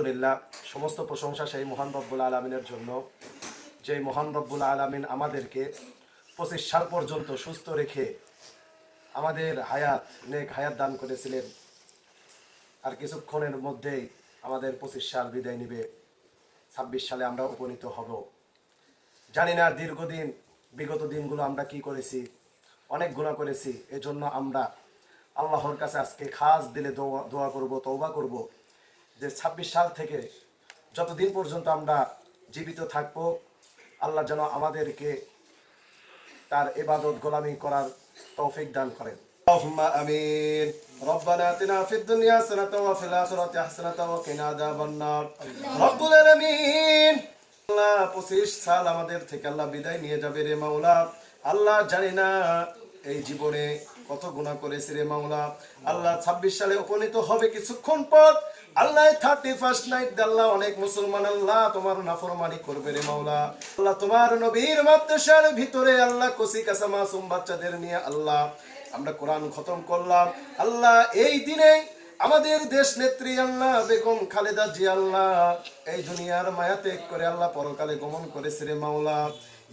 আলহামদুলিল্লাহ, সমস্ত প্রশংসা সেই মহান রব্বুল আলামিনের জন্য, যে মহান রব্বুল আলামিন আমাদেরকে 25 সাল পর্যন্ত সুস্থ রেখে আমাদের নেক হায়াত দান করেছিলেন। আর কিছুক্ষণের মধ্যেই আমাদের 25 সাল বিদায় নিবে, 26 সালে আমরা উপনীত হব। জানি না দীর্ঘদিন বিগত দিনগুলো আমরা কি করেছি, অনেক গুনাহ করেছি। এজন্য আমরা আল্লাহর কাছে আজকে খাস দিলে দোয়া করব, তওবা করব, যে 26 সাল থেকে যতদিন পর্যন্ত আমরা জীবিত থাকব, আল্লাহ যেন আমাদেরকে তার ইবাদত গোলামি করার তৌফিক দান করেন। আল্লাহুম্মা আমিন। রব্বানা আতিনা ফিদ দুনিয়া হাসানাতাও ওয়া ফিল আখিরাতি হাসানাতাও ওয়া কিনা আযাবান নার। রব্বুল আলামিন, আল্লাহ 25 সাল আমাদের থেকে আল্লাহ বিদায় নিয়ে যাবে রে মাওলা। আল্লাহ জানি না এই জীবনে কত গুনাহ করেছি রে মাওলা। আল্লাহ 26 সালে উপনীত হবে কিছুক্ষণ পর। আল্লাহ 31st নাইট আল্লাহ অনেক মুসলমান আল্লাহ তোমার নাফরমানি করবে রে মাওলা। আল্লাহ তোমার নবীর মাদ্রাসার ভিতরে আল্লাহ কচি কাঁচা মাসুম বাচ্চাদের নিয়ে আল্লাহ আমরা কোরআন খতম করলাম। আল্লাহ এই দিনে আমাদের দেশ নেত্রী আল্লাহ বেগম খালেদা জিয়া আল্লাহ এই দুনিয়ার মায়া ত্যাগ করে আল্লাহ পরকালে গমন করেছে রে মাওলা।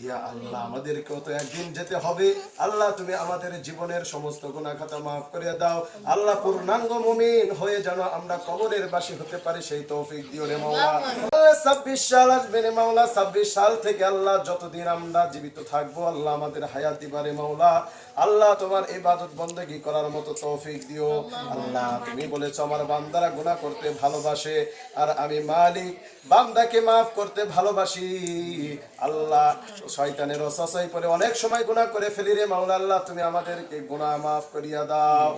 ইয়া আল্লাহ, আমাদেরকেও তো একদিন যেতে হবে। আল্লাহ তুমি আমাদের জীবনের সমস্ত গুনাহ খাতা মাফ করে দাও। আল্লাহ পূর্ণাঙ্গ মুমিন হয়ে যেন আমরা কবরের বাসী হতে পারি, সেই তৌফিক দিও রে মাওলা। 26 সাল আসবে রে মাওলা। 26 সাল থেকে আল্লাহ যতদিন আমরা জীবিত থাকবো আল্লাহ আমাদের হায়াত দিবা রে মাওলা। আল্লাহ তোমার ইবাদত বন্দেগী করার মতো তৌফিক দিও। আল্লাহ তুমি বলেছো আমার বান্দারা গুনাহ করতে ভালোবাসে, আর আমি মালিক বান্দাকে মাফ করতে ভালোবাসি। আল্লাহ শয়তানের ওয়াসওয়াসায় পড়ে অনেক সময় গুনাহ করে ফেলি রে মাওলা। আল্লাহ তুমি আমাদেরকে গুনাহ মাফ করিয়া দাও।